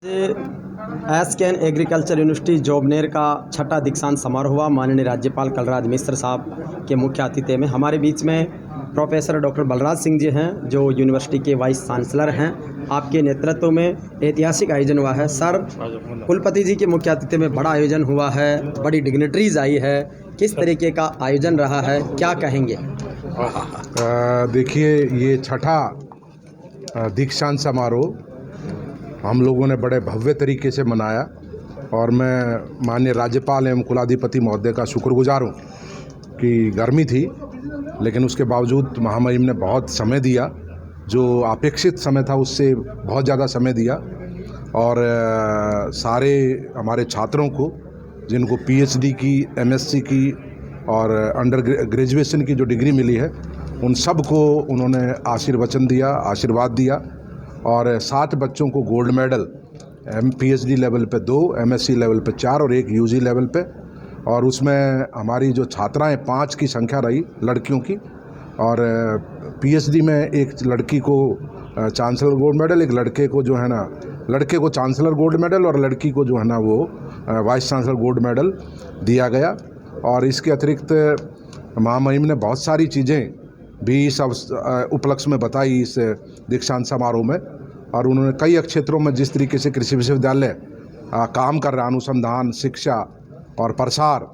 एसकेएन agriculture university Jobner का छठा दीक्षांत समारोह हुआ। माननीय राज्यपाल कलराज मिश्र साहब के मुख्य आतिथ्य में हमारे बीच में प्रोफेसर डॉक्टर बलराज सिंह जी हैं, जो यूनिवर्सिटी के वाइस चांसलर हैं। आपके नेतृत्व में ऐतिहासिक आयोजन हुआ है। सर, कुलपति जी के मुख्य आतिथ्य में बड़ा आयोजन हुआ है, बड़ी डिग्निटरीज आई है। किस तरीके का आयोजन रहा है, क्या कहेंगे? देखिए, ये छठा दीक्षांत समारोह हम लोगों ने बड़े भव्य तरीके से मनाया और मैं माननीय राज्यपाल एवं कुलाधिपति महोदय का शुक्रगुजार हूँ कि गर्मी थी, लेकिन उसके बावजूद महामहिम ने बहुत समय दिया, जो अपेक्षित समय था उससे बहुत ज़्यादा समय दिया। और सारे हमारे छात्रों को, जिनको पीएचडी की, एमएससी की और अंडर ग्रेजुएशन की जो डिग्री मिली है, उन सब को उन्होंने आशीर्वचन दिया, आशीर्वाद दिया। और 7 बच्चों को गोल्ड मेडल, पीएचडी लेवल पे 2, एमएससी लेवल पे 4 और 1 यूजी लेवल पे। और उसमें हमारी जो छात्राएं 5 की संख्या रही लड़कियों की, और पीएचडी में एक लड़की को चांसलर गोल्ड मेडल, एक लड़के को जो है ना, लड़के को चांसलर गोल्ड मेडल और लड़की को जो है ना वो वाइस चांसलर गोल्ड मेडल दिया गया। और इसके अतिरिक्त महामहिम ने बहुत सारी चीज़ें भी इस उपलक्ष्य में बताई इस दीक्षांत समारोह में। और उन्होंने कई क्षेत्रों में जिस तरीके से कृषि विश्वविद्यालय काम कर रहा है, अनुसंधान, शिक्षा और प्रसार,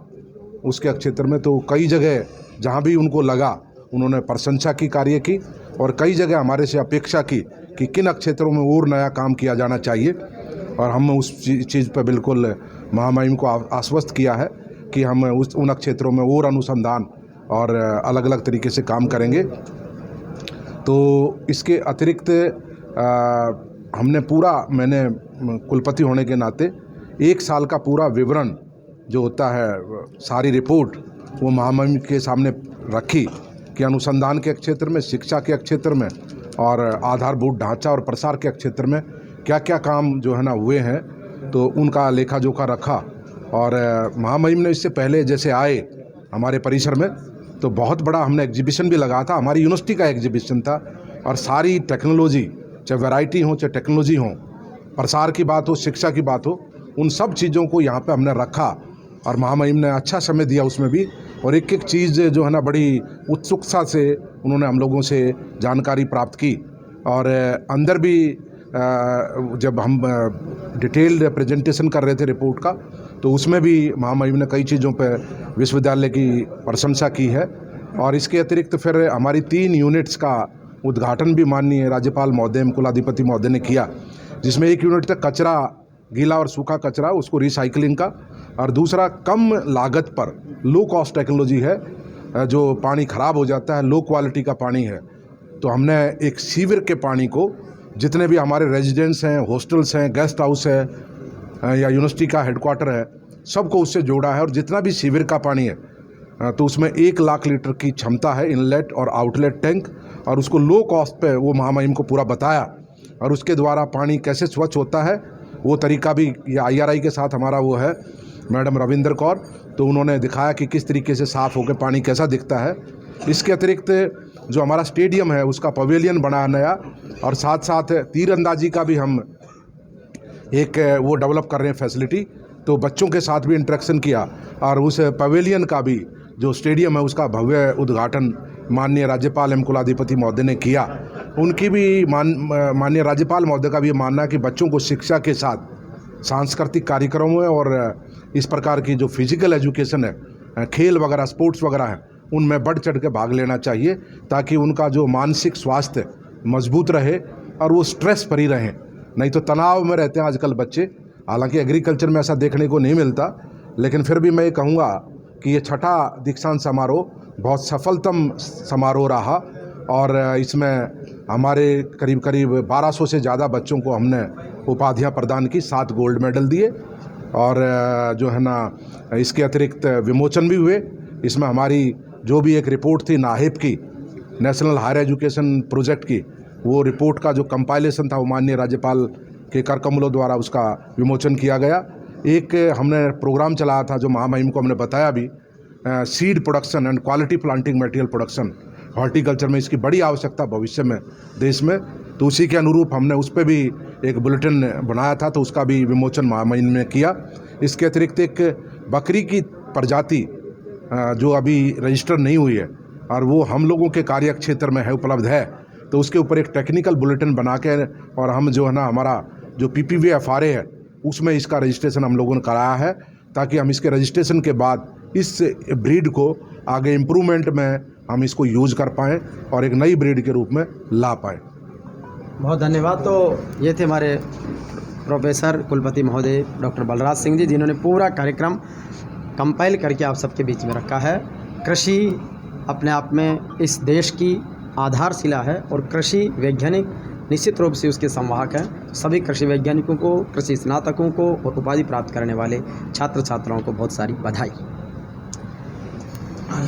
उसके क्षेत्र में तो कई जगह जहां भी उनको लगा उन्होंने प्रशंसा की कार्य की, और कई जगह हमारे से अपेक्षा की कि किन क्षेत्रों में और नया काम किया जाना चाहिए। और हम उस चीज़ पर बिल्कुल महामहिम को आश्वस्त किया है कि हम उन क्षेत्रों में और अनुसंधान और अलग अलग तरीके से काम करेंगे। तो इसके अतिरिक्त मैंने कुलपति होने के नाते 1 साल का पूरा विवरण जो होता है, सारी रिपोर्ट, वो महामहिम के सामने रखी कि अनुसंधान के क्षेत्र में, शिक्षा के क्षेत्र में और आधारभूत ढांचा और प्रसार के क्षेत्र में क्या क्या काम जो है ना हुए हैं, तो उनका लेखा जोखा रखा। और महामहिम ने इससे पहले जैसे आए हमारे परिसर में, तो बहुत बड़ा हमने एग्जीबिशन भी लगाया था, हमारी यूनिवर्सिटी का एग्जीबिशन था। और सारी टेक्नोलॉजी, चाहे वैरायटी हो, चाहे टेक्नोलॉजी हो, प्रसार की बात हो, शिक्षा की बात हो, उन सब चीज़ों को यहाँ पे हमने रखा। और महामहिम ने अच्छा समय दिया उसमें भी, और एक एक चीज़ जो है ना बड़ी उत्सुकता से उन्होंने हम लोगों से जानकारी प्राप्त की। और अंदर भी जब हम डिटेल्ड प्रेजेंटेशन कर रहे थे रिपोर्ट का, तो उसमें भी महामहिम ने कई चीज़ों पर विश्वविद्यालय की प्रशंसा की है। और इसके अतिरिक्त फिर हमारी 3 यूनिट्स का उद्घाटन भी माननीय राज्यपाल महोदय कुलाधिपति महोदय ने किया, जिसमें एक यूनिट तक कचरा, गीला और सूखा कचरा, उसको रिसाइकलिंग का, और दूसरा कम लागत पर लो कॉस्ट टेक्नोलॉजी है, जो पानी ख़राब हो जाता है, लो क्वालिटी का पानी है। तो हमने एक सीवर के पानी को, जितने भी हमारे रेजिडेंट्स हैं, हॉस्टल्स हैं, गेस्ट हाउस है या यूनिवर्सिटी का हेडक्वार्टर है, सबको उससे जोड़ा है। और जितना भी सीवर का पानी है, तो उसमें 1 लाख लीटर की क्षमता है, इनलेट और आउटलेट टैंक। और उसको लो कॉस्ट पे वो महामहिम को पूरा बताया, और उसके द्वारा पानी कैसे स्वच्छ होता है वो तरीका भी, ये IRI के साथ हमारा वो है मैडम रविंदर कौर, तो उन्होंने दिखाया कि किस तरीके से साफ़ होकर पानी कैसा दिखता है। इसके अतिरिक्त जो हमारा स्टेडियम है, उसका पवेलियन बना नया, और साथ साथ तीरंदाजी का भी हम एक वो डेवलप कर रहे हैं फैसिलिटी। तो बच्चों के साथ भी इंटरेक्शन किया, और उस पवेलियन का भी, जो स्टेडियम है, उसका भव्य उद्घाटन माननीय राज्यपाल एवं कुलाधिपति महोदय ने किया। उनकी भी माननीय राज्यपाल महोदय का भी मानना है कि बच्चों को शिक्षा के साथ सांस्कृतिक कार्यक्रमों में और इस प्रकार की जो फिजिकल एजुकेशन है, खेल वगैरह, स्पोर्ट्स वगैरह है, उनमें बढ़ चढ़ के भाग लेना चाहिए, ताकि उनका जो मानसिक स्वास्थ्य मजबूत रहे और वो स्ट्रेस फ्री रहें। नहीं तो तनाव में रहते हैं आजकल बच्चे। हालांकि एग्रीकल्चर में ऐसा देखने को नहीं मिलता, लेकिन फिर भी मैं ये कहूँगा कि ये छठा दीक्षांत समारोह बहुत सफलतम समारोह रहा। और इसमें हमारे करीब करीब 1200 से ज़्यादा बच्चों को हमने उपाधियाँ प्रदान की, 7 गोल्ड मेडल दिए, और जो है ना इसके अतिरिक्त विमोचन भी हुए। इसमें हमारी जो भी एक रिपोर्ट थी नाहिब की, नेशनल हायर एजुकेशन प्रोजेक्ट की, वो रिपोर्ट का जो कंपाइलेशन था वो माननीय राज्यपाल के कर कमलों द्वारा उसका विमोचन किया गया। एक हमने प्रोग्राम चलाया था, जो महामहिम को हमने बताया भी, seed production and quality planting material production, horticulture में इसकी बड़ी आवश्यकता भविष्य में देश में। तो उसी के अनुरूप हमने उस पर भी एक बुलेटिन बनाया था, तो उसका भी विमोचन महामहिम ने किया। इसके अतिरिक्त एक बकरी की प्रजाति जो अभी रजिस्टर नहीं हुई है और वो हम लोगों के कार्य क्षेत्र में है, उपलब्ध है, तो उसके ऊपर एक टेक्निकल बुलेटिन बना के और हम जो है ना हमारा जो PPV-FRA है उसमें इसका रजिस्ट्रेशन हम लोगों ने कराया है, ताकि हम इसके रजिस्ट्रेशन के बाद इस ब्रीड को आगे इम्प्रूवमेंट में हम इसको यूज़ कर पाएँ और एक नई ब्रीड के रूप में ला पाएँ। बहुत धन्यवाद। तो ये थे हमारे प्रोफेसर कुलपति महोदय डॉक्टर बलराज सिंह जी, जिन्होंने पूरा कार्यक्रम कंपाइल करके आप सबके बीच में रखा है। कृषि अपने आप में इस देश की आधारशिला है और कृषि वैज्ञानिक निश्चित रूप से उसके संवाहक हैं। सभी कृषि वैज्ञानिकों को, कृषि स्नातकों को और उपाधि प्राप्त करने वाले छात्र छात्राओं को बहुत सारी बधाई।